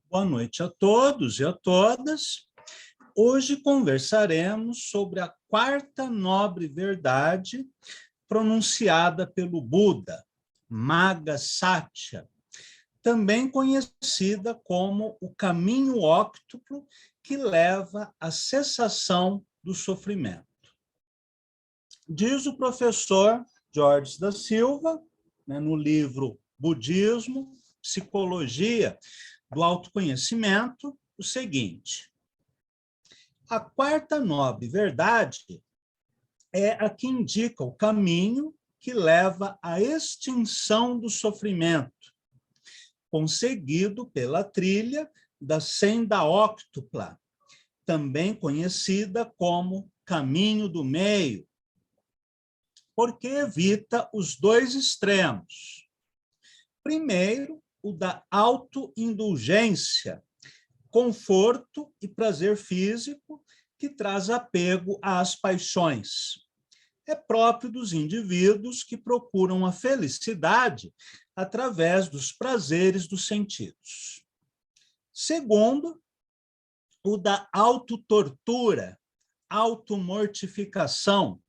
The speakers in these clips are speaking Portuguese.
Boa noite a todos e a todas. Hoje conversaremos sobre a quarta nobre verdade pronunciada pelo Buda, Magga Satya, também conhecida como o caminho óctuplo que leva à cessação do sofrimento. Diz o professor Jorge da Silva, no livro Budismo, Psicologia do Autoconhecimento, o seguinte: a quarta nobre verdade é a que indica o caminho que leva à extinção do sofrimento, conseguido pela trilha da senda óctupla, também conhecida como caminho do meio, porque evita os dois extremos. Primeiro, o da autoindulgência, conforto e prazer físico que traz apego às paixões. É próprio dos indivíduos que procuram a felicidade através dos prazeres dos sentidos. Segundo, o da autotortura, automortificação,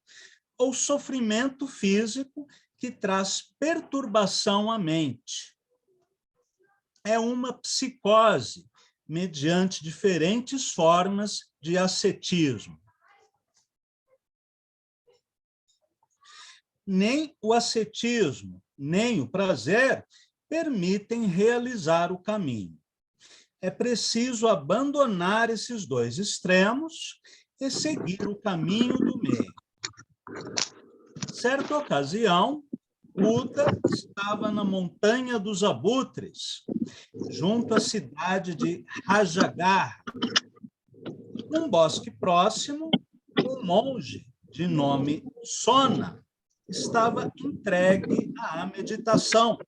ou sofrimento físico que traz perturbação à mente. É uma psicose mediante diferentes formas de ascetismo. Nem o ascetismo, nem o prazer permitem realizar o caminho. É preciso abandonar esses dois extremos e seguir o caminho do meio. Certa ocasião, Buda estava na Montanha dos Abutres, junto à cidade de Rajagaha. Num bosque próximo, um monge de nome Sona estava entregue à meditação.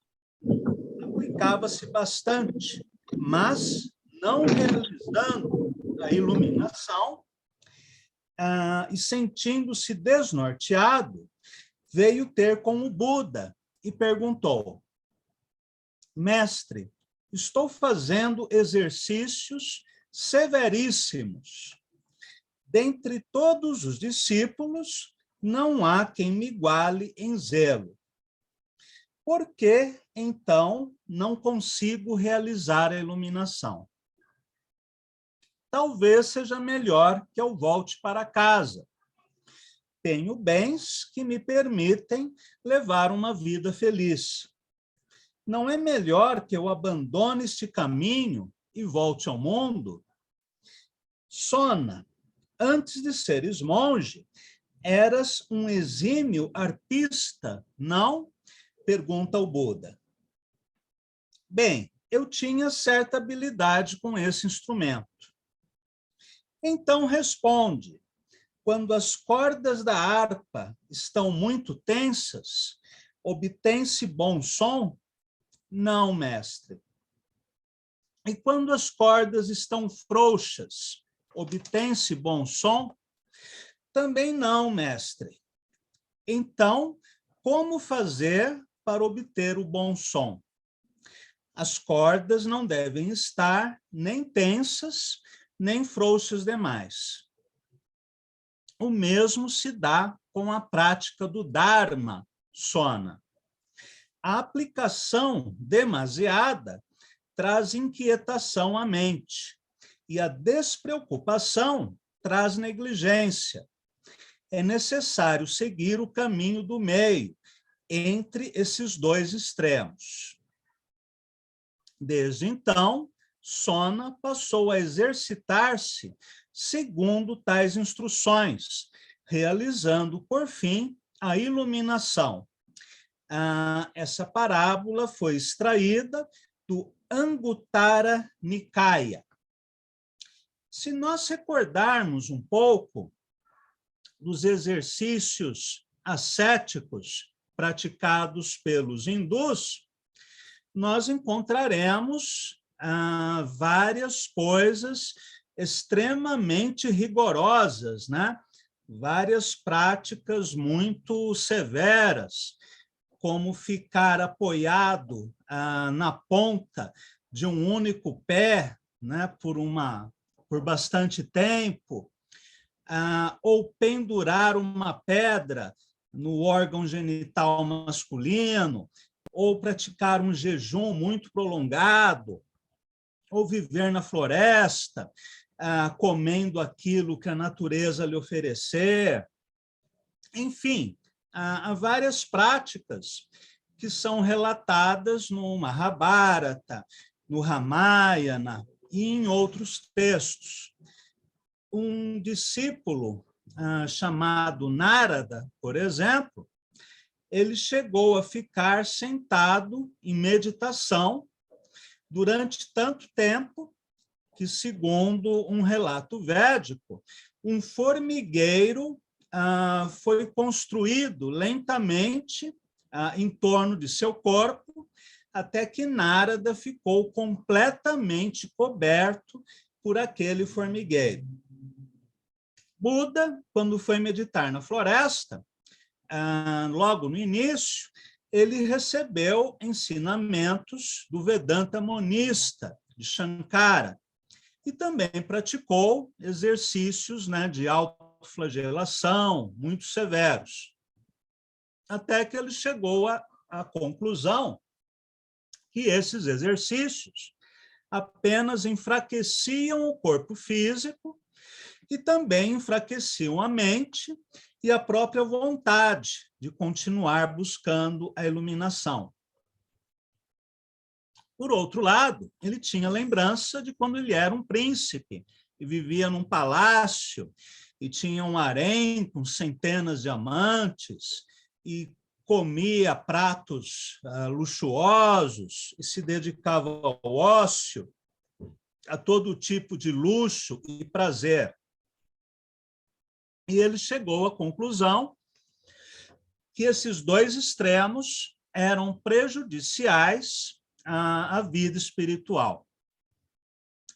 Aplicava-se bastante, mas não realizando a iluminação e sentindo-se desnorteado, veio ter com o Buda e perguntou: mestre, estou fazendo exercícios severíssimos. Dentre todos os discípulos, não há quem me iguale em zelo. Por que, então, não consigo realizar a iluminação? Talvez seja melhor que eu volte para casa. Tenho bens que me permitem levar uma vida feliz. Não é melhor que eu abandone este caminho e volte ao mundo? Sona, antes de seres monge, eras um exímio arpista, não? Pergunta o Buda. Bem, eu tinha certa habilidade com esse instrumento. Então responde: quando as cordas da harpa estão muito tensas, obtém-se bom som? Não, mestre. E quando as cordas estão frouxas, obtém-se bom som? Também não, mestre. Então, como fazer para obter o bom som? As cordas não devem estar nem tensas, nem frouxas demais. O mesmo se dá com a prática do Dharma, Sona. A aplicação demasiada traz inquietação à mente, e a despreocupação traz negligência. É necessário seguir o caminho do meio, entre esses dois extremos. Desde então, Sona passou a exercitar-se segundo tais instruções, realizando, por fim, a iluminação. Essa parábola foi extraída do Anguttara Nikaya. Se nós recordarmos um pouco dos exercícios ascéticos praticados pelos hindus, nós encontraremos várias coisas extremamente rigorosas, né? Várias práticas muito severas, como ficar apoiado na ponta de um único pé, né, por bastante tempo, ou pendurar uma pedra no órgão genital masculino, ou praticar um jejum muito prolongado, ou viver na floresta, comendo aquilo que a natureza lhe oferecer. Enfim, há várias práticas que são relatadas no Mahabharata, no Ramayana e em outros textos. Um discípulo chamado Narada, por exemplo, ele chegou a ficar sentado em meditação durante tanto tempo que, segundo um relato védico, um formigueiro foi construído lentamente em torno de seu corpo, até que Narada ficou completamente coberto por aquele formigueiro. Buda, quando foi meditar na floresta, logo no início, ele recebeu ensinamentos do Vedanta monista, de Shankara, e também praticou exercícios, né, de autoflagelação muito severos, até que ele chegou à conclusão que esses exercícios apenas enfraqueciam o corpo físico e também enfraqueciam a mente e a própria vontade de continuar buscando a iluminação. Por outro lado, ele tinha lembrança de quando ele era um príncipe e vivia num palácio e tinha um harém com centenas de amantes e comia pratos luxuosos e se dedicava ao ócio, a todo tipo de luxo e prazer. E ele chegou à conclusão que esses dois extremos eram prejudiciais à vida espiritual.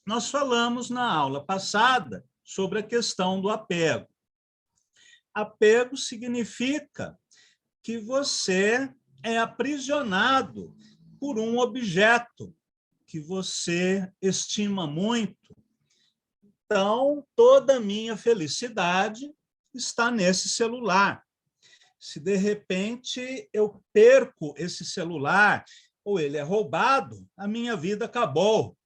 Nós falamos na aula passada sobre a questão do apego. Apego significa que você é aprisionado por um objeto que você estima muito. Então, toda a minha felicidade está nesse celular. Se, de repente, eu perco esse celular ou ele é roubado, a minha vida acabou.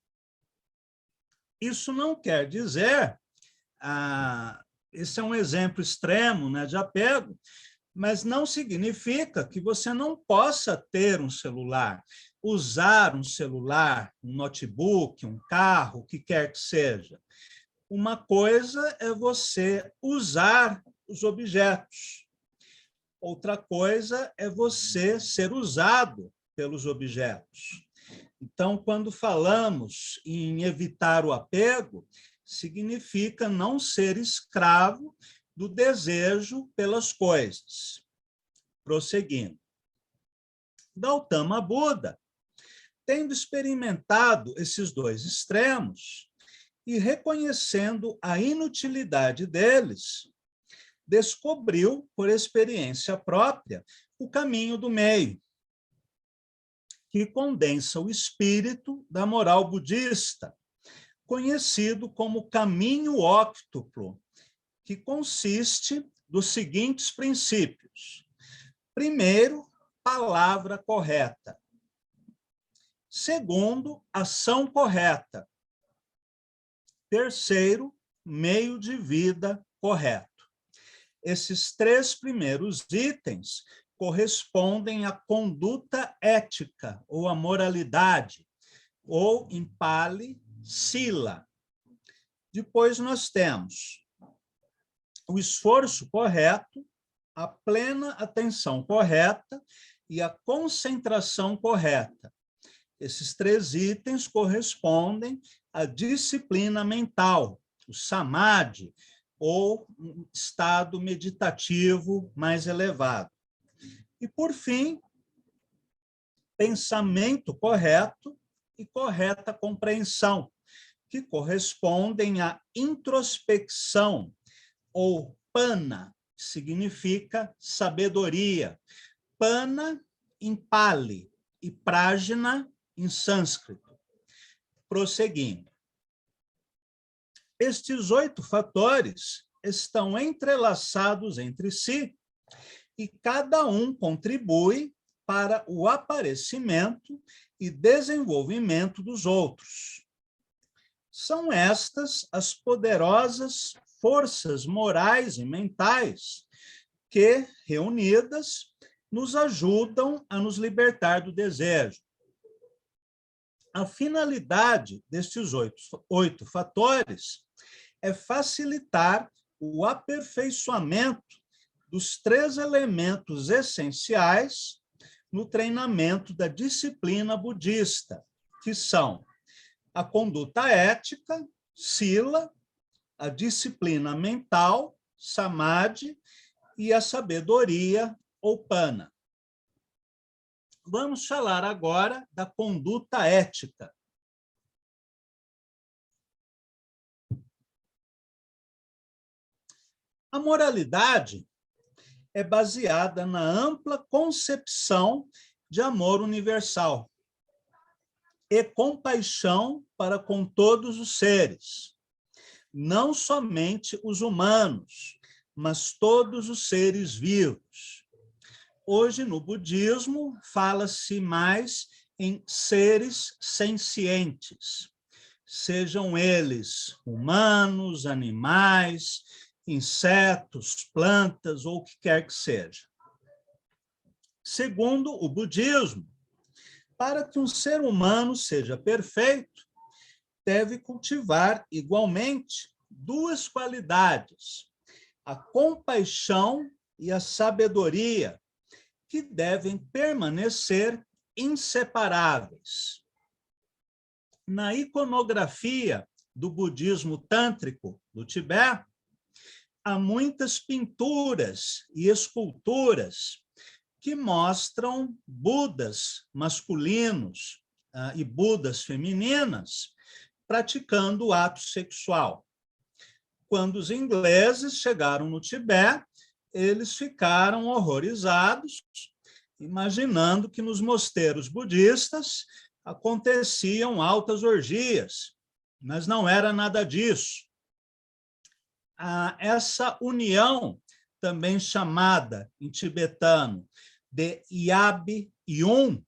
Isso não quer dizer, esse é um exemplo extremo, né, de apego, mas não significa que você não possa ter um celular, usar um celular, um notebook, um carro, o que quer que seja. Uma coisa é você usar os objetos. Outra coisa é você ser usado pelos objetos. Então, quando falamos em evitar o apego, significa não ser escravo do desejo pelas coisas. Prosseguindo. Gautama Buda, tendo experimentado esses dois extremos e reconhecendo a inutilidade deles, descobriu, por experiência própria, o caminho do meio, que condensa o espírito da moral budista, conhecido como caminho óctuplo, que consiste dos seguintes princípios. Primeiro, palavra correta. Segundo, ação correta. Terceiro, meio de vida correto. Esses três primeiros itens correspondem à conduta ética, ou à moralidade, ou, em Pali, sila. Depois nós temos o esforço correto, a plena atenção correta e a concentração correta. Esses três itens correspondem à disciplina mental, o samadhi, ou um estado meditativo mais elevado. E, por fim, pensamento correto e correta compreensão, que correspondem à introspecção, ou pana, que significa sabedoria. Pana, em Pali, e prajna, em sânscrito. Prosseguindo. Estes 8 fatores estão entrelaçados entre si e cada um contribui para o aparecimento e desenvolvimento dos outros. São estas as poderosas forças morais e mentais que, reunidas, nos ajudam a nos libertar do desejo. A finalidade destes 8 fatores é facilitar o aperfeiçoamento dos 3 elementos essenciais no treinamento da disciplina budista, que são a conduta ética, sila, a disciplina mental, samadhi, e a sabedoria, ou pana. Vamos falar agora da conduta ética. A moralidade é baseada na ampla concepção de amor universal e compaixão para com todos os seres, não somente os humanos, mas todos os seres vivos. Hoje, no budismo, fala-se mais em seres sencientes, sejam eles humanos, animais, insetos, plantas ou o que quer que seja. Segundo o budismo, para que um ser humano seja perfeito, deve cultivar igualmente 2 qualidades, a compaixão e a sabedoria, que devem permanecer inseparáveis. Na iconografia do budismo tântrico do Tibete, há muitas pinturas e esculturas que mostram Budas masculinos e Budas femininas praticando o ato sexual. Quando os ingleses chegaram no Tibete, eles ficaram horrorizados, imaginando que nos mosteiros budistas aconteciam altas orgias, mas não era nada disso. Essa união, também chamada em tibetano de Yabi Yun,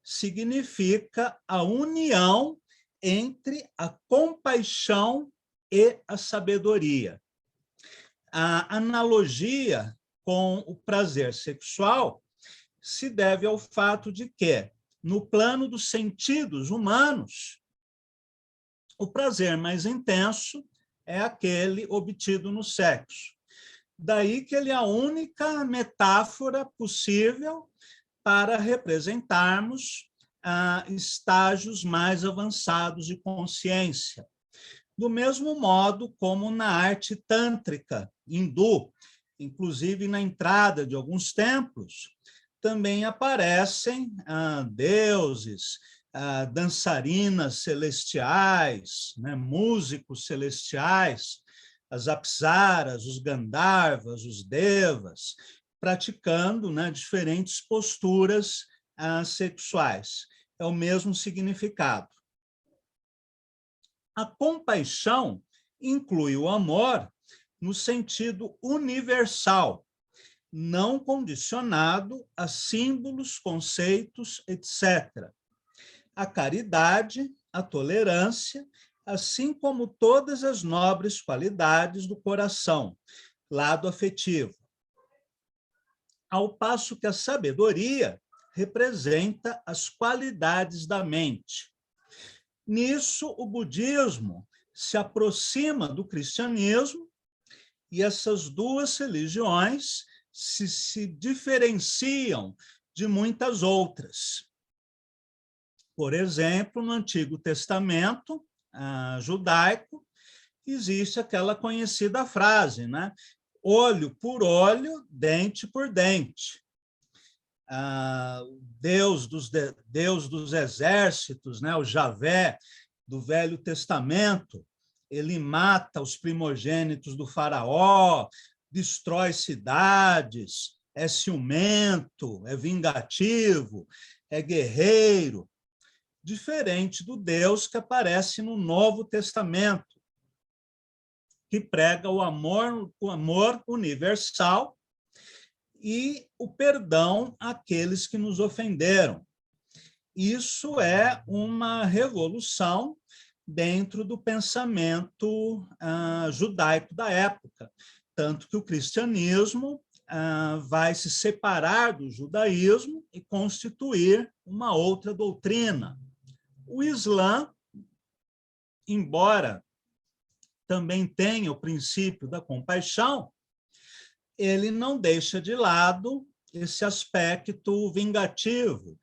significa a união entre a compaixão e a sabedoria. A analogia com o prazer sexual se deve ao fato de que, no plano dos sentidos humanos, o prazer mais intenso é aquele obtido no sexo. Daí que ele é a única metáfora possível para representarmos estágios mais avançados de consciência. Do mesmo modo como na arte tântrica hindu, inclusive na entrada de alguns templos, também aparecem deuses, dançarinas celestiais, né, músicos celestiais, as apsaras, os gandharvas, os devas, praticando, né, diferentes posturas sexuais. É o mesmo significado. A compaixão inclui o amor no sentido universal, não condicionado a símbolos, conceitos, etc. A caridade, a tolerância, assim como todas as nobres qualidades do coração, lado afetivo. Ao passo que a sabedoria representa as qualidades da mente. Nisso, o budismo se aproxima do cristianismo e essas 2 religiões se diferenciam de muitas outras. Por exemplo, no Antigo Testamento judaico, existe aquela conhecida frase, né? Olho por olho, dente por dente. Deus dos exércitos, né? O Javé do Velho Testamento, ele mata os primogênitos do faraó, destrói cidades, é ciumento, é vingativo, é guerreiro. diferente do Deus que aparece no Novo Testamento, que prega o amor universal e o perdão àqueles que nos ofenderam. Isso é uma revolução dentro do pensamento judaico da época, tanto que o cristianismo vai se separar do judaísmo e constituir uma outra doutrina. O Islã, embora também tenha o princípio da compaixão, ele não deixa de lado esse aspecto vingativo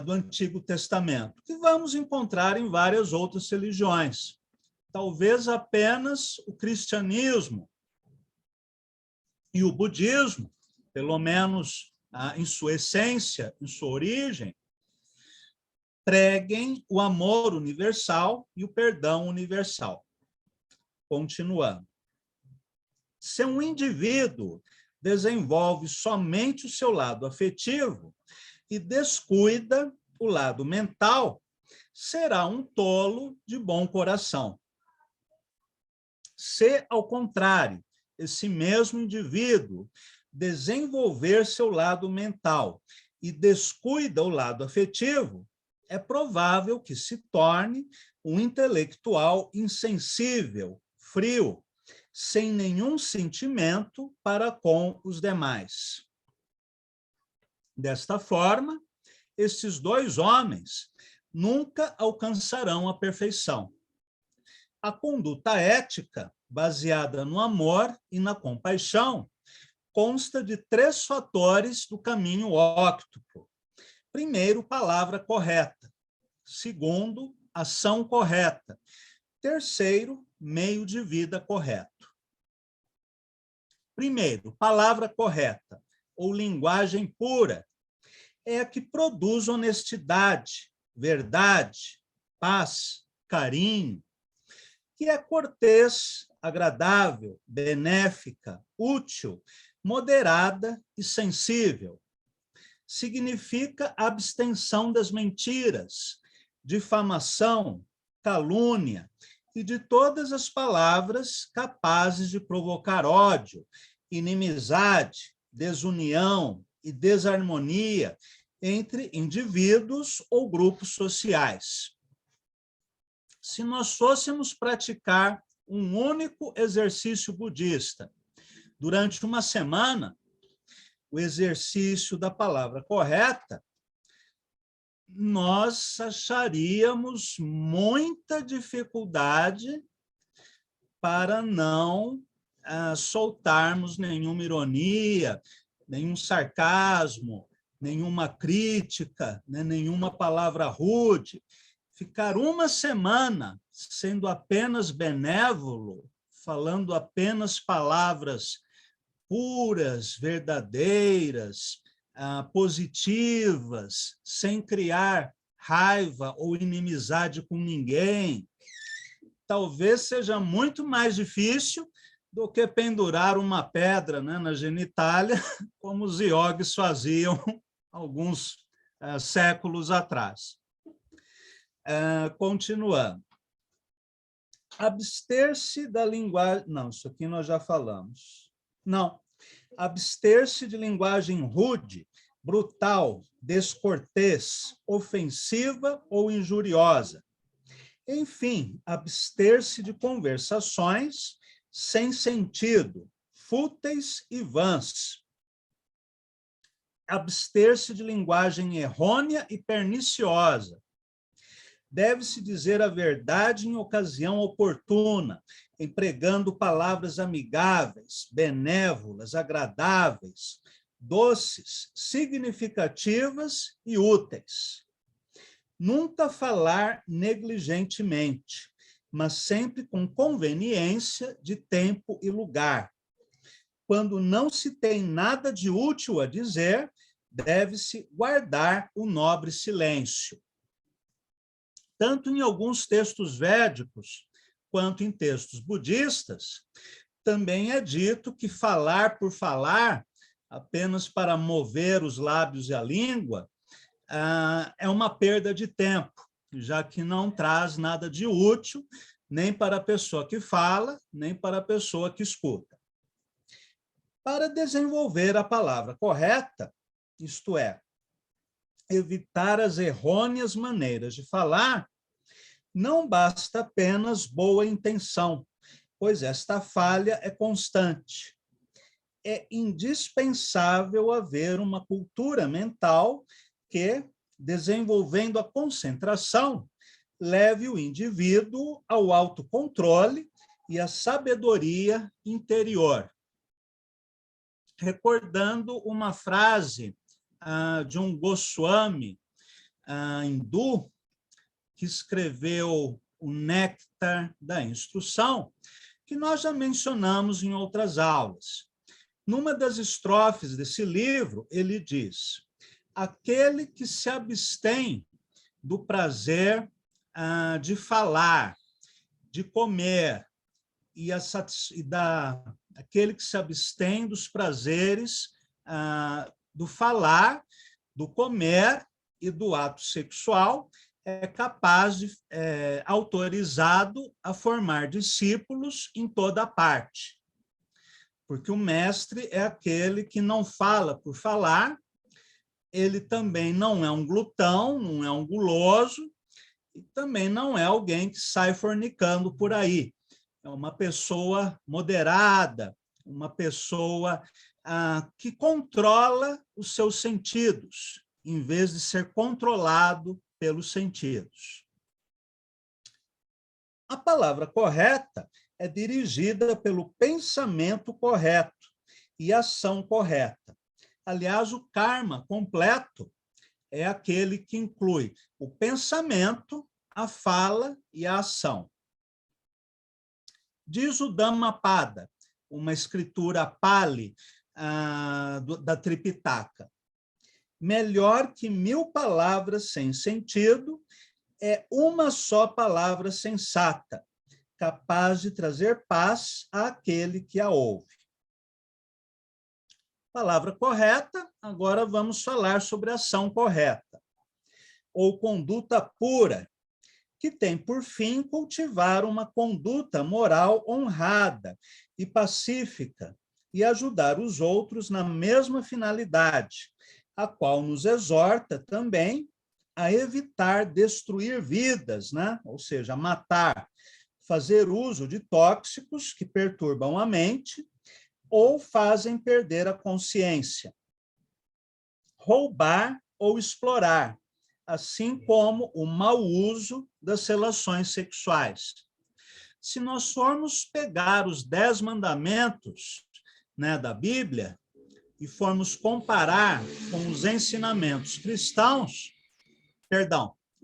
do Antigo Testamento, que vamos encontrar em várias outras religiões. Talvez apenas o cristianismo e o budismo, pelo menos em sua essência, em sua origem, preguem o amor universal e o perdão universal. Continuando. Se um indivíduo desenvolve somente o seu lado afetivo e descuida o lado mental, será um tolo de bom coração. Se, ao contrário, esse mesmo indivíduo desenvolver seu lado mental e descuida o lado afetivo, é provável que se torne um intelectual insensível, frio, sem nenhum sentimento para com os demais. Desta forma, estes dois homens nunca alcançarão a perfeição. A conduta ética, baseada no amor e na compaixão, consta de 3 fatores do caminho óctuplo. Primeiro, palavra correta. Segundo, ação correta. Terceiro, meio de vida correto. Primeiro, palavra correta, ou linguagem pura, é a que produz honestidade, verdade, paz, carinho, que é cortês, agradável, benéfica, útil, moderada e sensível. Significa abstenção das mentiras, difamação, calúnia e de todas as palavras capazes de provocar ódio, inimizade, desunião e desarmonia entre indivíduos ou grupos sociais. Se nós fôssemos praticar um único exercício budista durante uma semana, o exercício da palavra correta, nós acharíamos muita dificuldade para não soltarmos nenhuma ironia, nenhum sarcasmo, nenhuma crítica, né, nenhuma palavra rude. Ficar uma semana sendo apenas benévolo, falando apenas palavras puras, verdadeiras, positivas, sem criar raiva ou inimizade com ninguém, talvez seja muito mais difícil do que pendurar uma pedra, né, na genitália, como os iogues faziam alguns séculos atrás. Continuando. Abster-se da linguagem... Não, isso aqui nós já falamos. Não. Abster-se de linguagem rude, brutal, descortês, ofensiva ou injuriosa. Enfim, abster-se de conversações sem sentido, fúteis e vãs. Abster-se de linguagem errônea e perniciosa. Deve-se dizer a verdade em ocasião oportuna, empregando palavras amigáveis, benévolas, agradáveis, doces, significativas e úteis. Nunca falar negligentemente, mas sempre com conveniência de tempo e lugar. Quando não se tem nada de útil a dizer, deve-se guardar o nobre silêncio. Tanto em alguns textos védicos, quanto em textos budistas, também é dito que falar por falar, apenas para mover os lábios e a língua, é uma perda de tempo, já que não traz nada de útil, nem para a pessoa que fala, nem para a pessoa que escuta. Para desenvolver a palavra correta, isto é, evitar as errôneas maneiras de falar, não basta apenas boa intenção, pois esta falha é constante. É indispensável haver uma cultura mental que, desenvolvendo a concentração, leve o indivíduo ao autocontrole e à sabedoria interior. Recordando uma frase de um Goswami hindu, que escreveu o Néctar da Instrução, que nós já mencionamos em outras aulas. Numa das estrofes desse livro, ele diz: aquele que se abstém do prazer de falar, de comer, aquele que se abstém dos prazeres do falar, do comer e do ato sexual, é capaz de, autorizado a formar discípulos em toda parte. Porque o mestre é aquele que não fala por falar, ele também não é um glutão, não é um guloso, e também não é alguém que sai fornicando por aí. É uma pessoa moderada, uma pessoa que controla os seus sentidos, em vez de ser controlado pelos sentidos. A palavra correta é dirigida pelo pensamento correto e ação correta. Aliás, o karma completo é aquele que inclui o pensamento, a fala e a ação. Diz o Dhammapada, uma escritura Pali da Tripitaka: melhor que 1000 palavras sem sentido é uma só palavra sensata, capaz de trazer paz àquele que a ouve. Palavra correta, agora vamos falar sobre ação correta, ou conduta pura, que tem por fim cultivar uma conduta moral honrada e pacífica e ajudar os outros na mesma finalidade, a qual nos exorta também a evitar destruir vidas, né? Ou seja, matar, fazer uso de tóxicos que perturbam a mente ou fazem perder a consciência, roubar ou explorar, assim como o mau uso das relações sexuais. Se nós formos pegar os 10 mandamentos, né, da Bíblia e formos comparar com os ensinamentos cristãos,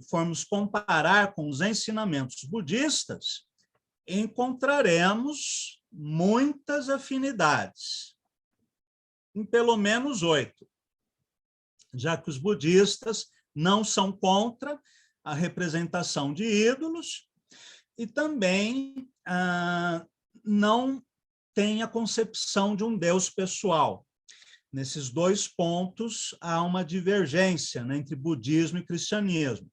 formos comparar com os ensinamentos budistas, encontraremos muitas afinidades, em pelo menos 8, já que os budistas não são contra a representação de ídolos e também não têm a concepção de um Deus pessoal. Nesses 2 pontos, há uma divergência, né, entre budismo e cristianismo.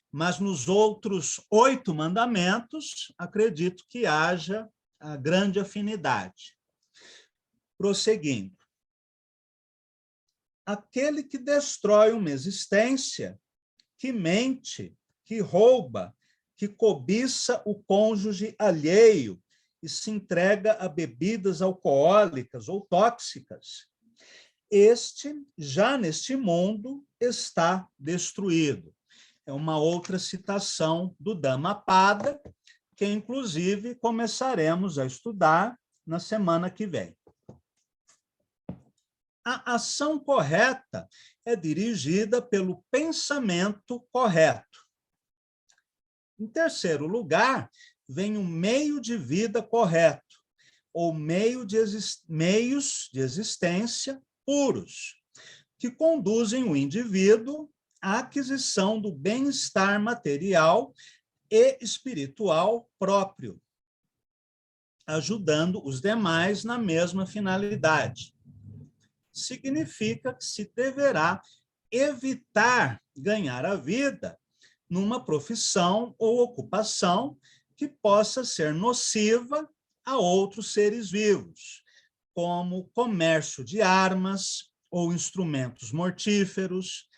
Mas nos outros 8 mandamentos, acredito que haja a grande afinidade. Prosseguindo. Aquele que destrói uma existência, que mente, que rouba, que cobiça o cônjuge alheio e se entrega a bebidas alcoólicas ou tóxicas, este, já neste mundo, está destruído. É uma outra citação do Dhammapada, que, inclusive, começaremos a estudar na semana que vem. A ação correta é dirigida pelo pensamento correto. Em terceiro lugar, vem o meio de vida correto, ou meios de existência puros, que conduzem o indivíduo à aquisição do bem-estar material e espiritual próprio, ajudando os demais na mesma finalidade. Significa que se deverá evitar ganhar a vida numa profissão ou ocupação que possa ser nociva a outros seres vivos, como comércio de armas ou instrumentos mortíferos,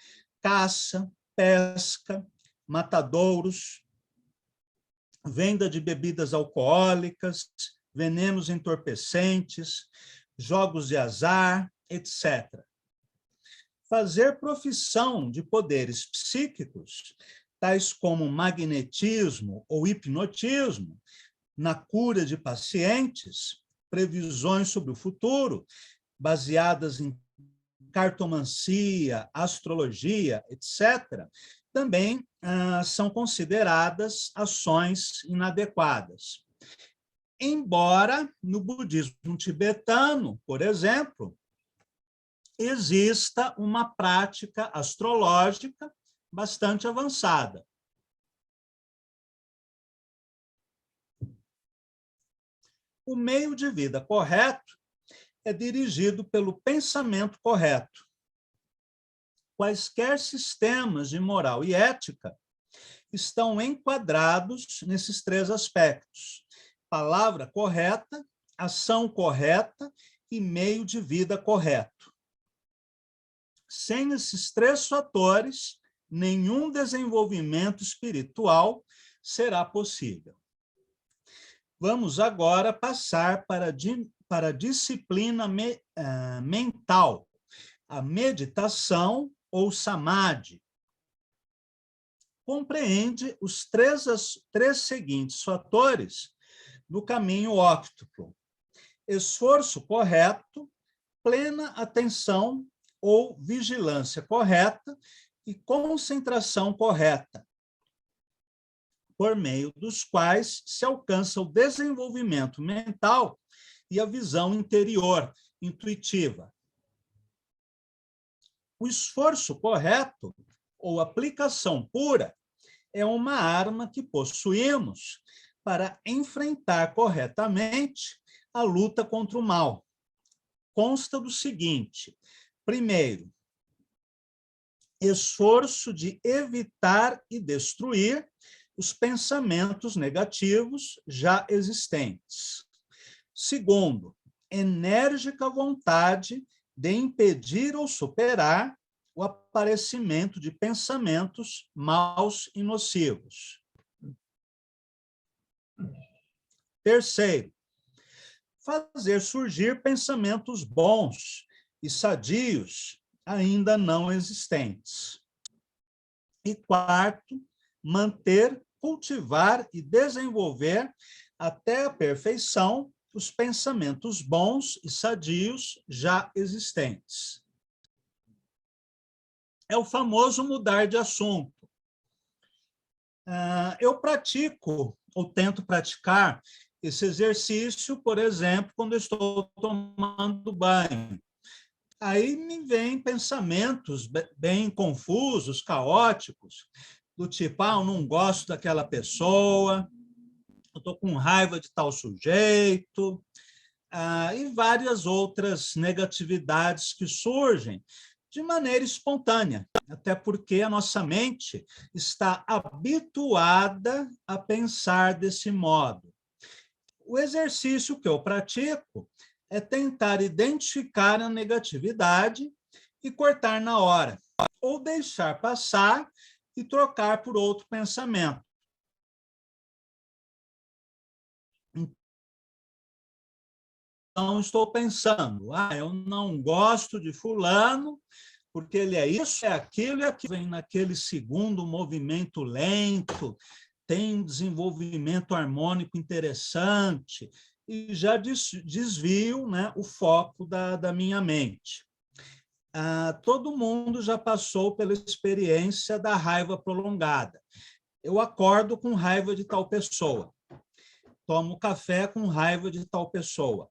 caça, pesca, matadouros, venda de bebidas alcoólicas, venenos entorpecentes, jogos de azar, etc. Fazer profissão de poderes psíquicos, tais como magnetismo ou hipnotismo, na cura de pacientes, previsões sobre o futuro, baseadas em cartomancia, astrologia, etc., também são consideradas ações inadequadas. Embora no budismo tibetano, por exemplo, exista uma prática astrológica bastante avançada. O meio de vida correto é dirigido pelo pensamento correto. Quaisquer sistemas de moral e ética estão enquadrados nesses três aspectos: palavra correta, ação correta e meio de vida correto. Sem esses três fatores, nenhum desenvolvimento espiritual será possível. Vamos agora passar para a disciplina mental, a meditação ou samadhi. Compreende os três seguintes fatores do caminho óptico: esforço correto, plena atenção ou vigilância correta e concentração correta, por meio dos quais se alcança o desenvolvimento mental e a visão interior, intuitiva. O esforço correto, ou aplicação pura, é uma arma que possuímos para enfrentar corretamente a luta contra o mal. Consta do seguinte: primeiro, esforço de evitar e destruir os pensamentos negativos já existentes. Segundo, enérgica vontade de impedir ou superar o aparecimento de pensamentos maus e nocivos. Terceiro, fazer surgir pensamentos bons e sadios ainda não existentes. E quarto, manter, cultivar e desenvolver até a perfeição os pensamentos bons e sadios já existentes. É o famoso mudar de assunto. Eu pratico, ou tento praticar, esse exercício, por exemplo, quando eu estou tomando banho. Aí me vêm pensamentos bem confusos, caóticos, do tipo, eu não gosto daquela pessoa, eu estou com raiva de tal sujeito, e várias outras negatividades que surgem de maneira espontânea, até porque a nossa mente está habituada a pensar desse modo. O exercício que eu pratico é tentar identificar a negatividade e cortar na hora, ou deixar passar e trocar por outro pensamento. Então, estou pensando, eu não gosto de fulano, porque ele é isso, é aquilo, e aquilo. Vem naquele segundo movimento lento, tem um desenvolvimento harmônico interessante, e já desvio, né, o foco da minha mente. Todo mundo já passou pela experiência da raiva prolongada. Eu acordo com raiva de tal pessoa, tomo café com raiva de tal pessoa,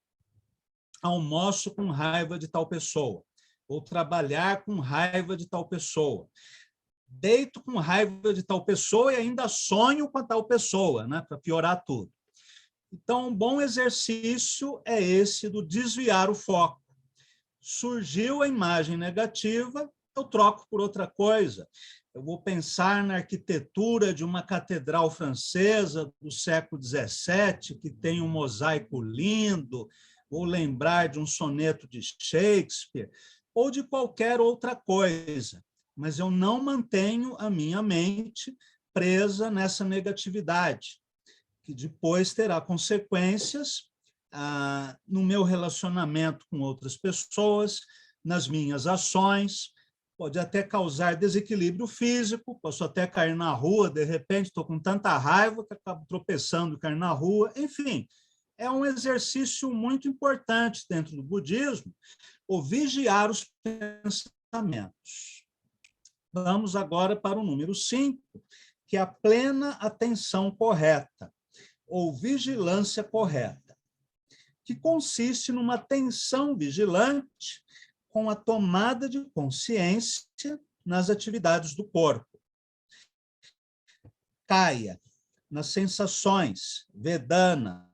almoço com raiva de tal pessoa, ou trabalhar com raiva de tal pessoa, deito com raiva de tal pessoa e ainda sonho com a tal pessoa, né, para piorar tudo. Então, um bom exercício é esse do desviar o foco. Surgiu a imagem negativa, eu troco por outra coisa. eu vou pensar na arquitetura de uma catedral francesa do século XVII, que tem um mosaico lindo, vou lembrar de um soneto de Shakespeare, ou de qualquer outra coisa, mas eu não mantenho a minha mente presa nessa negatividade, que depois terá consequências no meu relacionamento com outras pessoas, nas minhas ações, pode até causar desequilíbrio físico, posso até cair na rua, de repente estou com tanta raiva que acabo tropeçando e cair na rua, enfim, é um exercício muito importante dentro do budismo, o vigiar os pensamentos. Vamos agora para o número 5, que é a plena atenção correta, ou vigilância correta, que consiste numa atenção vigilante com a tomada de consciência nas atividades do corpo. Kaya, nas sensações, Vedana,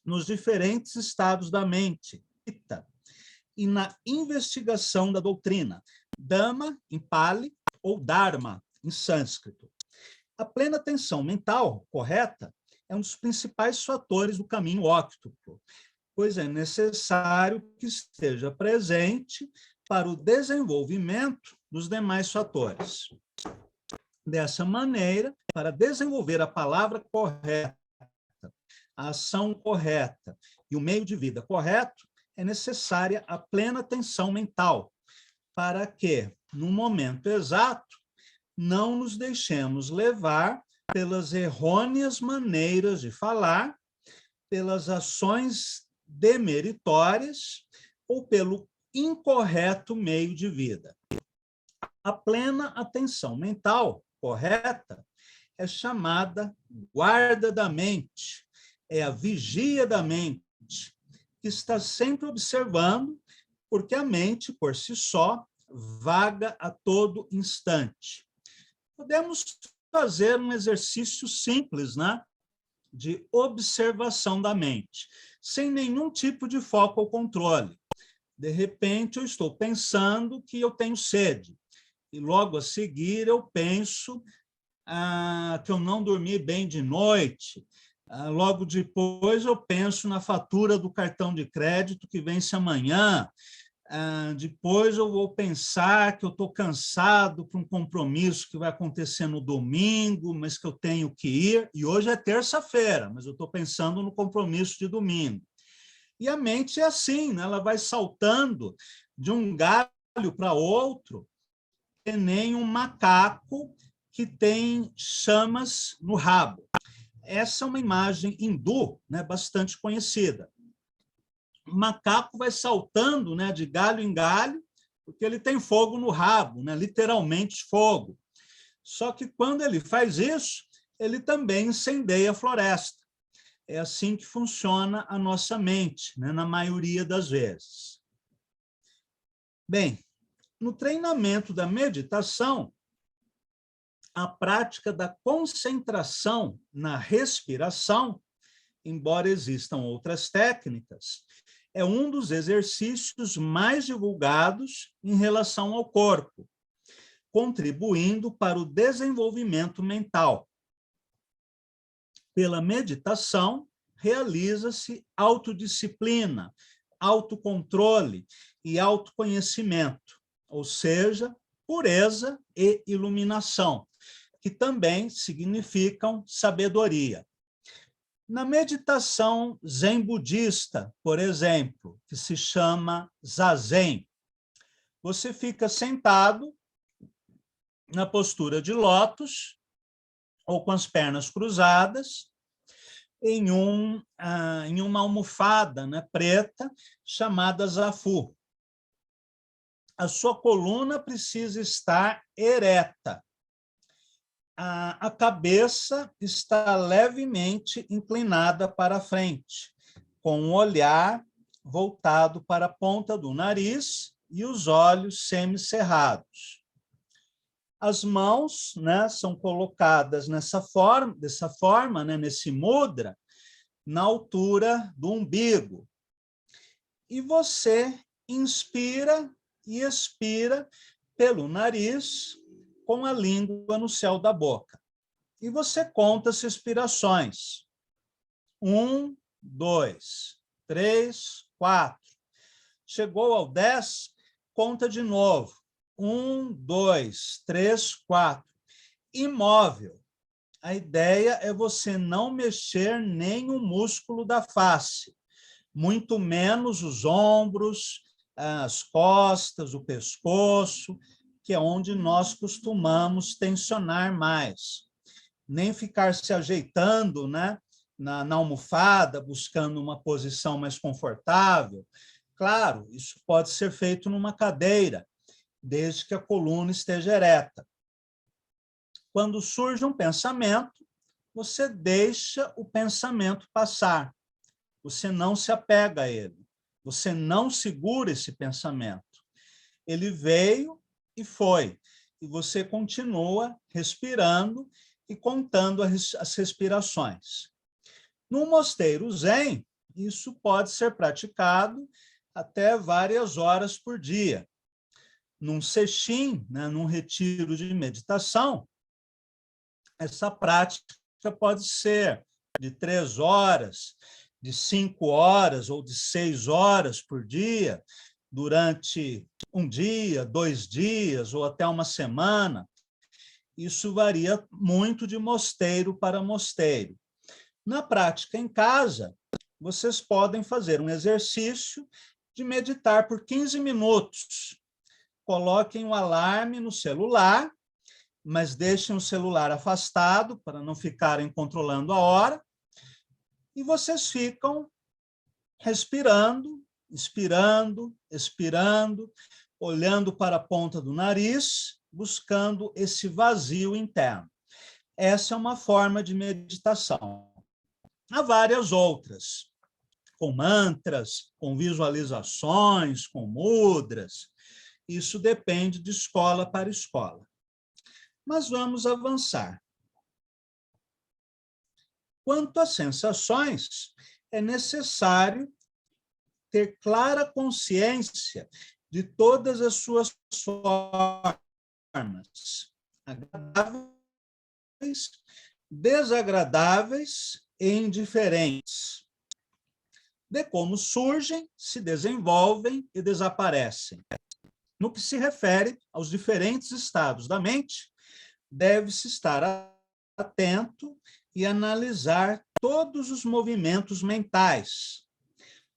nos diferentes estados da mente, Chitta, e na investigação da doutrina, Dhamma, em Pali, ou Dharma, em sânscrito. A plena atenção mental correta é um dos principais fatores do caminho óctuplo, pois é necessário que esteja presente para o desenvolvimento dos demais fatores. Dessa maneira, para desenvolver a palavra correta, a ação correta e o meio de vida correto, é necessária a plena atenção mental, para que, no momento exato, não nos deixemos levar pelas errôneas maneiras de falar, pelas ações demeritórias ou pelo incorreto meio de vida. A plena atenção mental correta é chamada guarda da mente, é a vigia da mente, que está sempre observando, porque a mente, por si só, vaga a todo instante. Podemos fazer um exercício simples, né? De observação da mente, sem nenhum tipo de foco ou controle. De repente, eu estou pensando que eu tenho sede, e logo a seguir eu penso que eu não dormi bem de noite, logo depois eu penso na fatura do cartão de crédito que vence amanhã, depois eu vou pensar que eu estou cansado para um compromisso que vai acontecer no domingo, mas que eu tenho que ir, e hoje é terça-feira, mas eu estou pensando no compromisso de domingo. E a mente é assim, né? Ela vai saltando de um galho para outro, que nem um macaco que tem chamas no rabo. Essa é uma imagem hindu, né, bastante conhecida. O macaco vai saltando, né, de galho em galho, porque ele tem fogo no rabo, né, literalmente fogo. Só que quando ele faz isso, ele também incendeia a floresta. É assim que funciona a nossa mente, né, na maioria das vezes. Bem, no treinamento da meditação, a prática da concentração na respiração, embora existam outras técnicas, é um dos exercícios mais divulgados em relação ao corpo, contribuindo para o desenvolvimento mental. Pela meditação, realiza-se autodisciplina, autocontrole e autoconhecimento, ou seja, pureza e iluminação, que também significam sabedoria. Na meditação zen budista, por exemplo, que se chama zazen, você fica sentado na postura de lótus, ou com as pernas cruzadas, em uma almofada, né, preta, chamada zafu. A sua coluna precisa estar ereta. A cabeça está levemente inclinada para frente, com o olhar voltado para a ponta do nariz e os olhos semicerrados. As mãos, né, são colocadas dessa forma, né, nesse mudra, na altura do umbigo. E você inspira e expira pelo nariz com a língua no céu da boca. E você conta as respirações. 1, 2, 3, 4. Chegou ao 10, conta de novo. 1, 2, 3, 4. Imóvel. A ideia é você não mexer nem o músculo da face, muito menos os ombros, as costas, o pescoço, que é onde nós costumamos tensionar mais. Nem ficar se ajeitando, né, na almofada, buscando uma posição mais confortável. Claro, isso pode ser feito numa cadeira, desde que a coluna esteja ereta. Quando surge um pensamento, você deixa o pensamento passar. Você não se apega a ele. Você não segura esse pensamento. Ele veio e foi. E você continua respirando e contando as respirações. No mosteiro Zen, isso pode ser praticado até várias horas por dia. Num sesshin, né, num retiro de meditação, essa prática pode ser de 3 horas, de 5 horas ou de 6 horas por dia, durante um dia, 2 dias ou até uma semana. Isso varia muito de mosteiro para mosteiro. Na prática em casa, vocês podem fazer um exercício de meditar por 15 minutos. Coloquem um alarme no celular, mas deixem o celular afastado para não ficarem controlando a hora, e vocês ficam respirando, inspirando, expirando, olhando para a ponta do nariz, buscando esse vazio interno. Essa é uma forma de meditação. Há várias outras, com mantras, com visualizações, com mudras. Isso depende de escola para escola. Mas vamos avançar. Quanto às sensações, é necessário ter clara consciência de todas as suas formas, agradáveis, desagradáveis e indiferentes, de como surgem, se desenvolvem e desaparecem. No que se refere aos diferentes estados da mente, deve-se estar atento e analisar todos os movimentos mentais,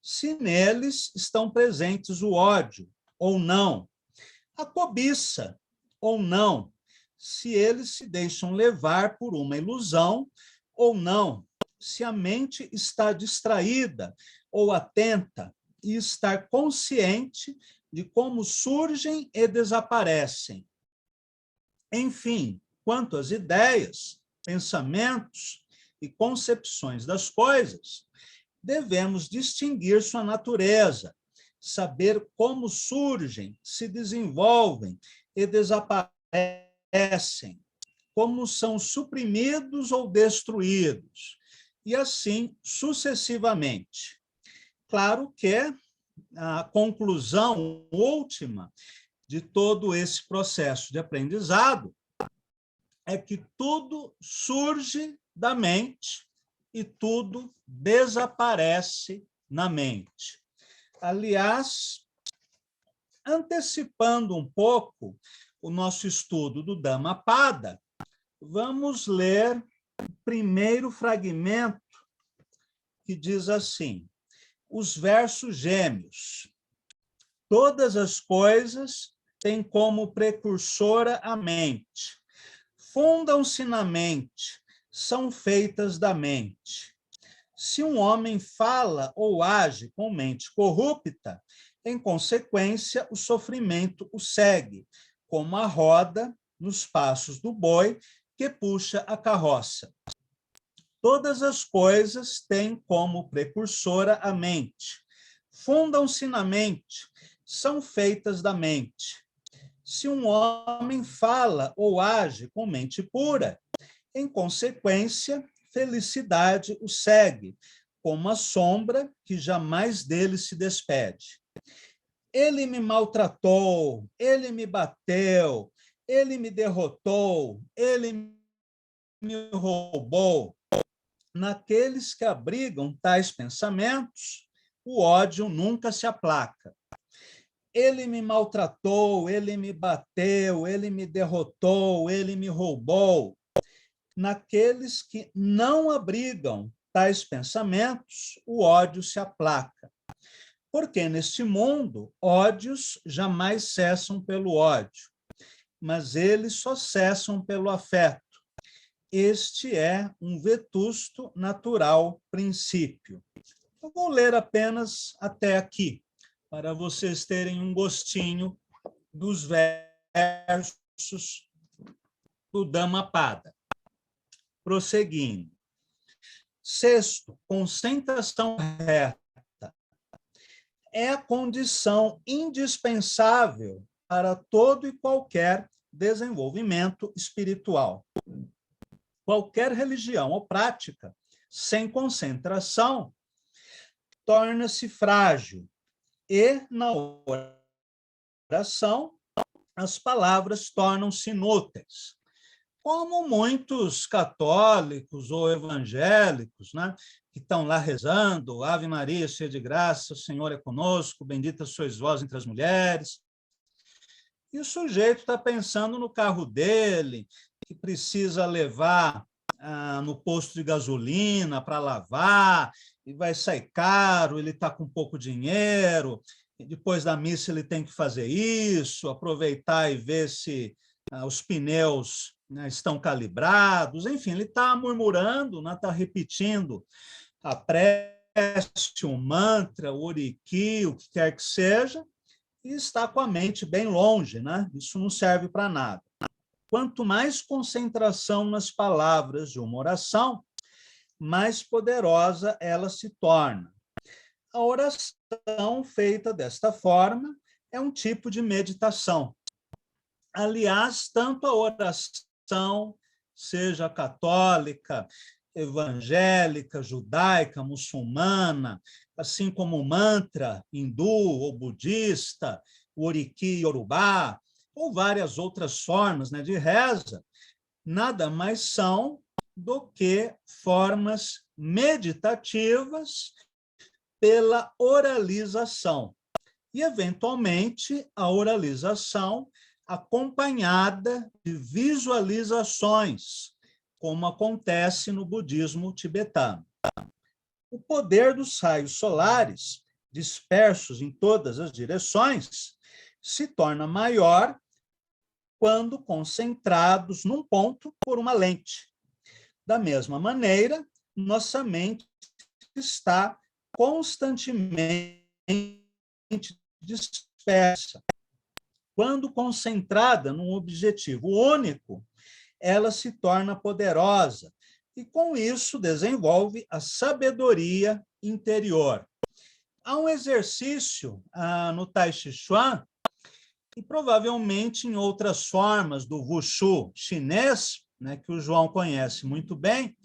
se neles estão presentes o ódio ou não, a cobiça ou não, se eles se deixam levar por uma ilusão ou não, se a mente está distraída ou atenta e estar consciente de como surgem e desaparecem. Enfim, quanto às ideias, pensamentos e concepções das coisas, devemos distinguir sua natureza, saber como surgem, se desenvolvem e desaparecem, como são suprimidos ou destruídos, e assim sucessivamente. Claro que a conclusão última de todo esse processo de aprendizado é que tudo surge da mente e tudo desaparece na mente. Aliás, antecipando um pouco o nosso estudo do Dhammapada, vamos ler o primeiro fragmento, que diz assim: os versos gêmeos. Todas as coisas têm como precursora a mente. Fundam-se na mente, são feitas da mente. Se um homem fala ou age com mente corrupta, em consequência, o sofrimento o segue, como a roda nos passos do boi que puxa a carroça. Todas as coisas têm como precursora a mente. Fundam-se na mente, são feitas da mente. Se um homem fala ou age com mente pura, em consequência, felicidade o segue, como a sombra que jamais dele se despede. ele me maltratou, ele me bateu, ele me derrotou, ele me roubou. Naqueles que abrigam tais pensamentos, o ódio nunca se aplaca. Ele me maltratou, ele me bateu, ele me derrotou, ele me roubou. Naqueles que não abrigam tais pensamentos, o ódio se aplaca. Porque neste mundo, ódios jamais cessam pelo ódio, mas eles só cessam pelo afeto. Este é um vetusto natural princípio. Eu vou ler apenas até aqui, para vocês terem um gostinho dos versos do Dhammapada. Prosseguindo. Sexto, concentração reta é a condição indispensável para todo e qualquer desenvolvimento espiritual. Qualquer religião ou prática sem concentração torna-se frágil e, na oração, as palavras tornam-se inúteis. Como muitos católicos ou evangélicos, né, que estão lá rezando, Ave Maria, cheia de graça, o Senhor é conosco, bendita sois vós entre as mulheres. E o sujeito está pensando no carro dele, que precisa levar no posto de gasolina para lavar, e vai sair caro, ele está com pouco dinheiro, e depois da missa ele tem que fazer isso, aproveitar e ver se os pneus, né, estão calibrados, enfim, ele está murmurando, né, está repetindo a prece, o mantra, o oriki, o que quer que seja, e está com a mente bem longe, né? Isso não serve para nada. Quanto mais concentração nas palavras de uma oração, mais poderosa ela se torna. A oração feita desta forma é um tipo de meditação. Aliás, tanto a oração, seja católica, evangélica, judaica, muçulmana, assim como o mantra hindu ou budista, o oriki iorubá, ou várias outras formas, né, de reza, nada mais são do que formas meditativas pela oralização. E, eventualmente, a oralização acompanhada de visualizações, como acontece no budismo tibetano. O poder dos raios solares, dispersos em todas as direções, se torna maior quando concentrados num ponto por uma lente. Da mesma maneira, nossa mente está constantemente dispersa. Quando concentrada num objetivo único, ela se torna poderosa e, com isso, desenvolve a sabedoria interior. Há um exercício no Tai Chi Chuan, e provavelmente em outras formas do Wushu chinês, né, que o João conhece muito bem,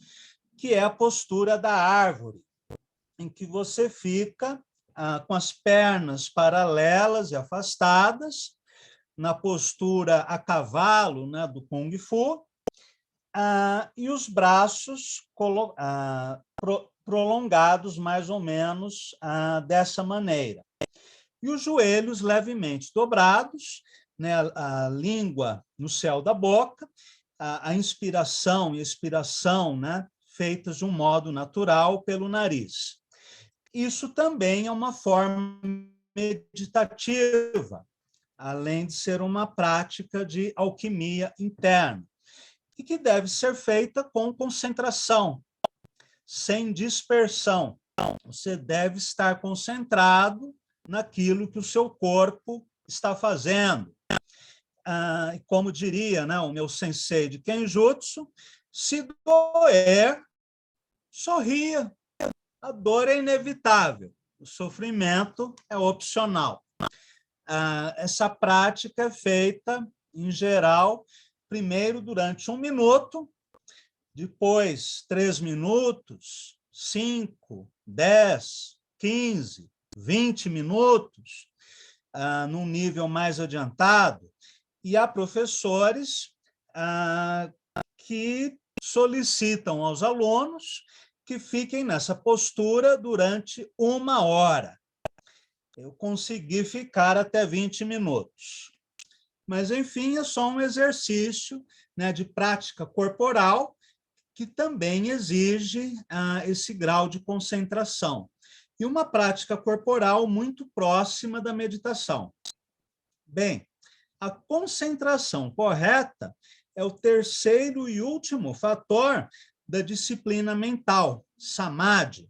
que é a postura da árvore, em que você fica com as pernas paralelas e afastadas, na postura a cavalo, né, do Kung Fu, e os braços prolongados mais ou menos dessa maneira. E os joelhos levemente dobrados, né, a língua no céu da boca, a inspiração e expiração, né, feitas de um modo natural pelo nariz. Isso também é uma forma meditativa, além de ser uma prática de alquimia interna, e que deve ser feita com concentração, sem dispersão. Você deve estar concentrado naquilo que o seu corpo está fazendo. Como diria, né, o meu sensei de Kenjutsu, se doer, sorria. A dor é inevitável, o sofrimento é opcional. Essa prática é feita, em geral, primeiro durante 1 minuto, depois 3 minutos, 5, 10, 15, 20 minutos, num nível mais adiantado, e há professores que solicitam aos alunos que fiquem nessa postura durante 1 hora. Eu consegui ficar até 20 minutos. Mas, enfim, é só um exercício, né, de prática corporal que também exige esse grau de concentração. E uma prática corporal muito próxima da meditação. Bem, a concentração correta é o terceiro e último fator da disciplina mental, samadhi,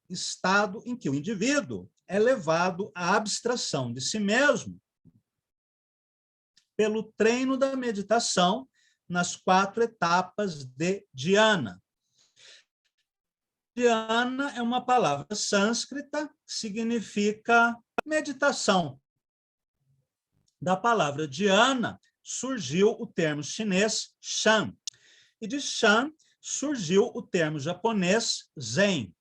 estado em que o indivíduo é levado à abstração de si mesmo pelo treino da meditação nas 4 etapas de dhyana. Dhyana é uma palavra sânscrita que significa meditação. Da palavra dhyana surgiu o termo chinês shan, e de shan surgiu o termo japonês zen.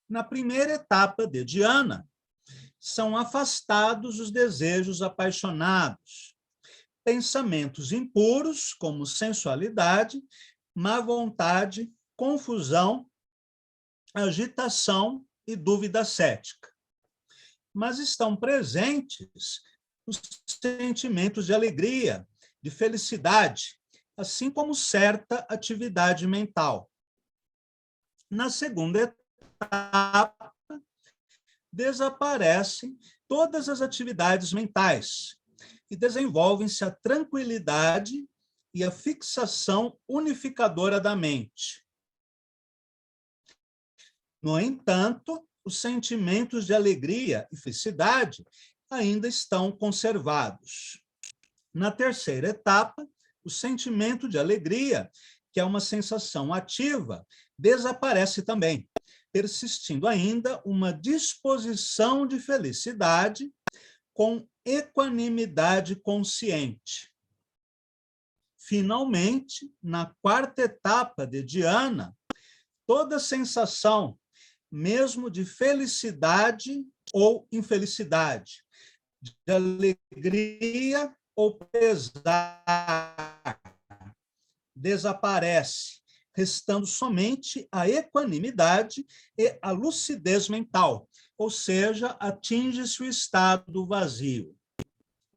Na primeira etapa de dhyana, são afastados os desejos apaixonados, pensamentos impuros, como sensualidade, má vontade, confusão, agitação e dúvida cética. Mas estão presentes os sentimentos de alegria, de felicidade, assim como certa atividade mental. Na segunda etapa, desaparecem todas as atividades mentais e desenvolvem-se a tranquilidade e a fixação unificadora da mente. No entanto, os sentimentos de alegria e felicidade ainda estão conservados. Na terceira etapa, o sentimento de alegria, que é uma sensação ativa, desaparece também, persistindo ainda uma disposição de felicidade com equanimidade consciente. Finalmente, na quarta etapa de dhyana, toda sensação, mesmo de felicidade ou infelicidade, de alegria ou pesar, desaparece, restando somente a equanimidade e a lucidez mental, ou seja, atinge-se o estado do vazio.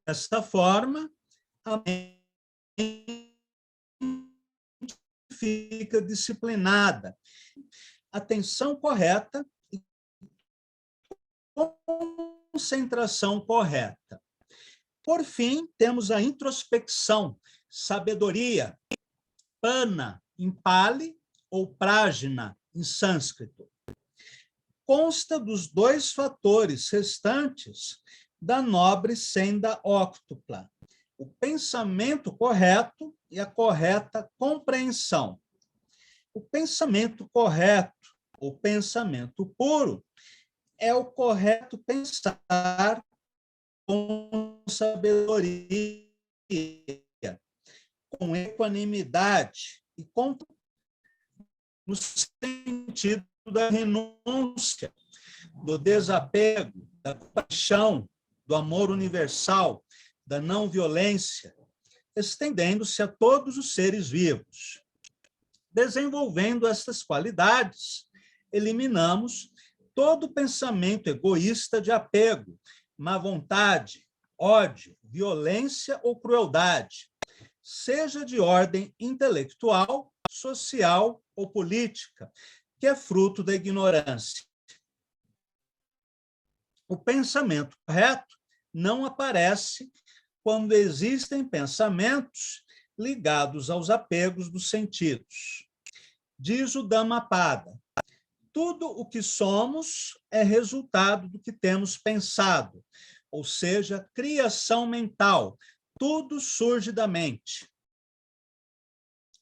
Desta forma, a mente fica disciplinada, atenção correta e concentração correta. Por fim, temos a introspecção, sabedoria, pana, em Pali, ou prajna, em sânscrito. Consta dos 2 fatores restantes da nobre senda óctupla, o pensamento correto e a correta compreensão. O pensamento correto, ou pensamento puro, é o correto pensar com sabedoria, com equanimidade e com no sentido da renúncia, do desapego, da paixão, do amor universal, da não violência, estendendo-se a todos os seres vivos. Desenvolvendo essas qualidades, eliminamos todo pensamento egoísta de apego, má vontade, ódio, violência ou crueldade, seja de ordem intelectual, social ou política, que é fruto da ignorância. O pensamento correto não aparece quando existem pensamentos ligados aos apegos dos sentidos. Diz o Dhammapada: tudo o que somos é resultado do que temos pensado, ou seja, criação mental. Tudo surge da mente.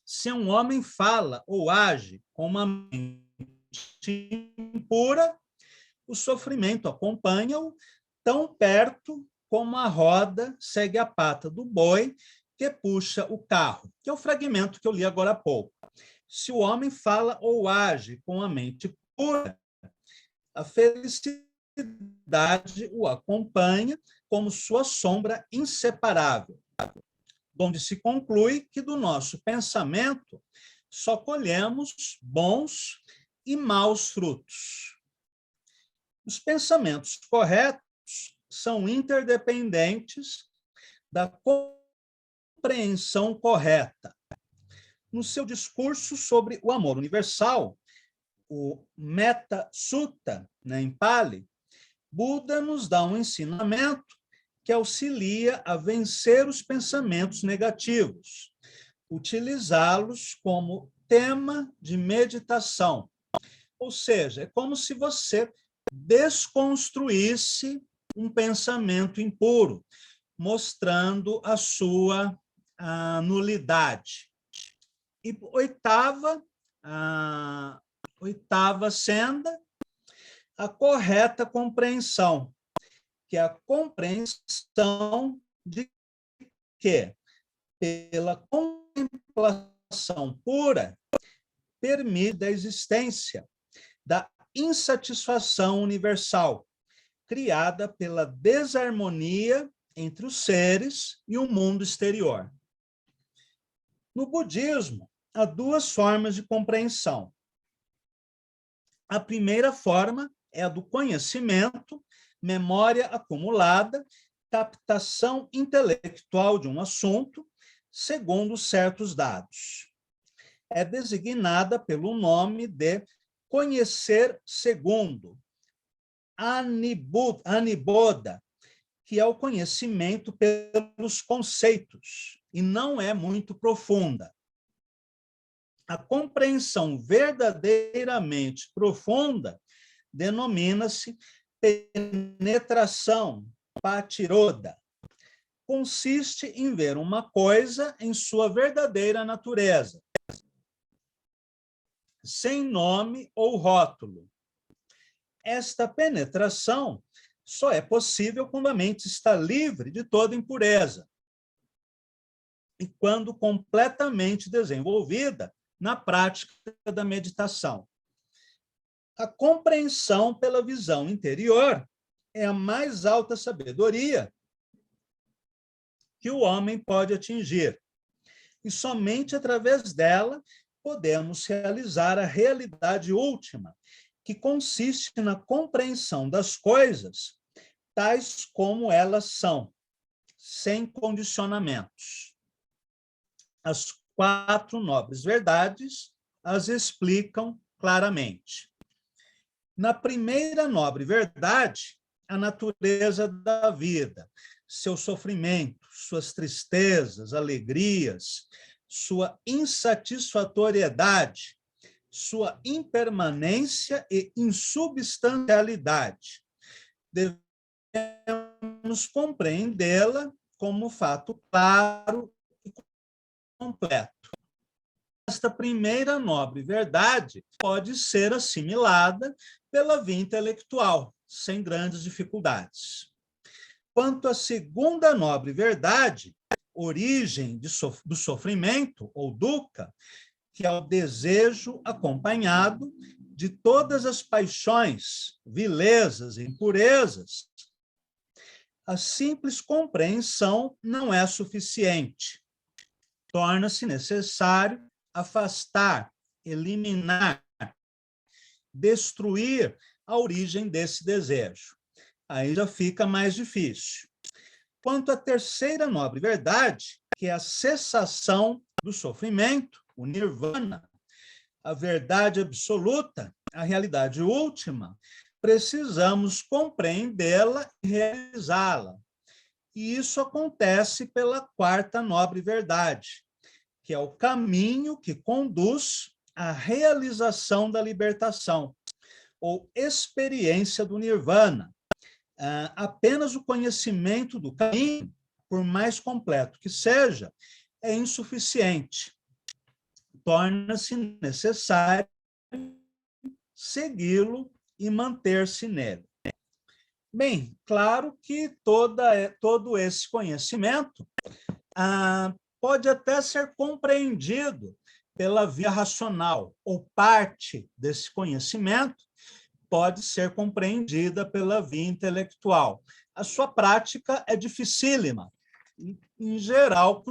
Se um homem fala ou age com uma mente impura, o sofrimento acompanha-o tão perto como a roda segue a pata do boi que puxa o carro, que é o fragmento que eu li agora há pouco. Se o homem fala ou age com a mente pura, A felicidade o acompanha como sua sombra inseparável, onde se conclui que do nosso pensamento só colhemos bons e maus frutos. Os pensamentos corretos são interdependentes da compreensão correta. No seu discurso sobre o amor universal, o Metta Sutta, em Pali, Buda nos dá um ensinamento que auxilia a vencer os pensamentos negativos, utilizá-los como tema de meditação. Ou seja, é como se você desconstruísse um pensamento impuro, mostrando a sua nulidade. E oitava senda, a correta compreensão, que é a compreensão de que, pela contemplação pura, permite a existência da insatisfação universal, criada pela desarmonia entre os seres e o mundo exterior. No budismo, há duas formas de compreensão. A primeira forma é a do conhecimento, memória acumulada, captação intelectual de um assunto, segundo certos dados. É designada pelo nome de conhecer segundo, Aniboda, que é o conhecimento pelos conceitos, e não é muito profunda. A compreensão verdadeiramente profunda denomina-se penetração, patiroda. Consiste em ver uma coisa em sua verdadeira natureza, sem nome ou rótulo. Esta penetração só é possível quando a mente está livre de toda impureza e quando completamente desenvolvida na prática da meditação. A compreensão pela visão interior é a mais alta sabedoria que o homem pode atingir. E somente através dela podemos realizar a realidade última, que consiste na compreensão das coisas tais como elas são, sem condicionamentos. As 4 nobres verdades as explicam claramente. Na primeira nobre verdade, a natureza da vida, seu sofrimento, suas tristezas, alegrias, sua insatisfatoriedade, sua impermanência e insubstancialidade. Devemos compreendê-la como fato claro e completo. Esta primeira nobre verdade pode ser assimilada pela via intelectual, sem grandes dificuldades. Quanto à segunda nobre verdade, origem do sofrimento, ou dukkha, que é o desejo acompanhado de todas as paixões, vilezas e impurezas, a simples compreensão não é suficiente. Torna-se necessário afastar, eliminar, destruir a origem desse desejo. Aí já fica mais difícil. Quanto à terceira nobre verdade, que é a cessação do sofrimento, o nirvana, a verdade absoluta, a realidade última, precisamos compreendê-la e realizá-la. E isso acontece pela quarta nobre verdade, que é o caminho que conduz à realização da libertação, ou experiência do nirvana. Apenas o conhecimento do caminho, por mais completo que seja, é insuficiente. Torna-se necessário segui-lo e manter-se nele. Bem, claro que todo esse conhecimento pode até ser compreendido pela via racional, ou parte desse conhecimento pode ser compreendida pela via intelectual. A sua prática é dificílima. Em geral,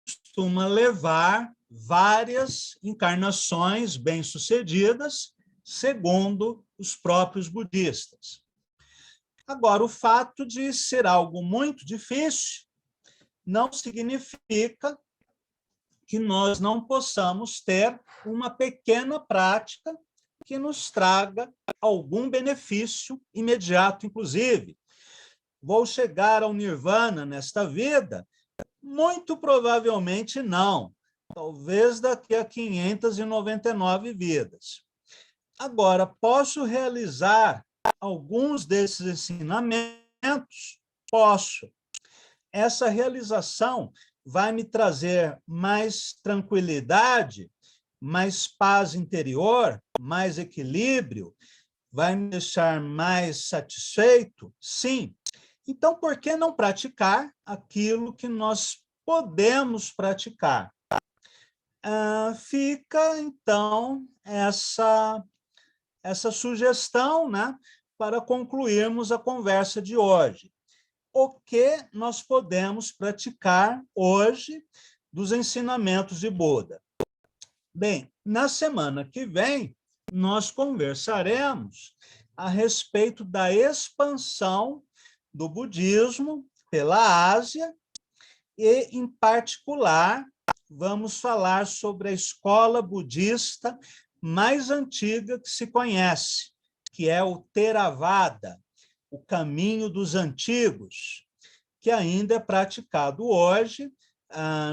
costuma levar várias encarnações bem-sucedidas, segundo os próprios budistas. Agora, o fato de ser algo muito difícil não significa que nós não possamos ter uma pequena prática que nos traga algum benefício imediato, inclusive. Vou chegar ao nirvana nesta vida? Muito provavelmente não. Talvez daqui a 599 vidas. Agora, posso realizar alguns desses ensinamentos? Posso. Essa realização vai me trazer mais tranquilidade, mais paz interior, mais equilíbrio, vai me deixar mais satisfeito? Sim. Então, por que não praticar aquilo que nós podemos praticar? Fica, então, essa sugestão, né, para concluirmos a conversa de hoje. O que nós podemos praticar hoje dos ensinamentos de Buda? Bem, na semana que vem, nós conversaremos a respeito da expansão do budismo pela Ásia e, em particular, vamos falar sobre a escola budista mais antiga que se conhece, que é o Theravada, o caminho dos antigos, que ainda é praticado hoje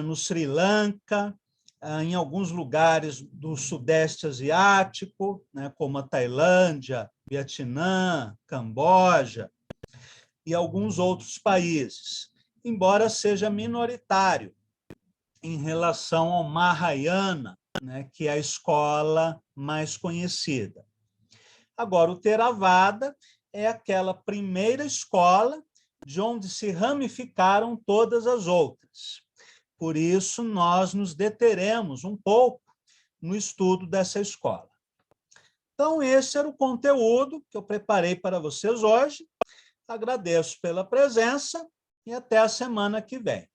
no Sri Lanka, em alguns lugares do Sudeste Asiático, né, como a Tailândia, Vietnã, Camboja e alguns outros países, embora seja minoritário em relação ao Mahayana, né, que é a escola mais conhecida. Agora, o Theravada é aquela primeira escola de onde se ramificaram todas as outras. Por isso, nós nos deteremos um pouco no estudo dessa escola. Então, esse era o conteúdo que eu preparei para vocês hoje. Agradeço pela presença e até a semana que vem.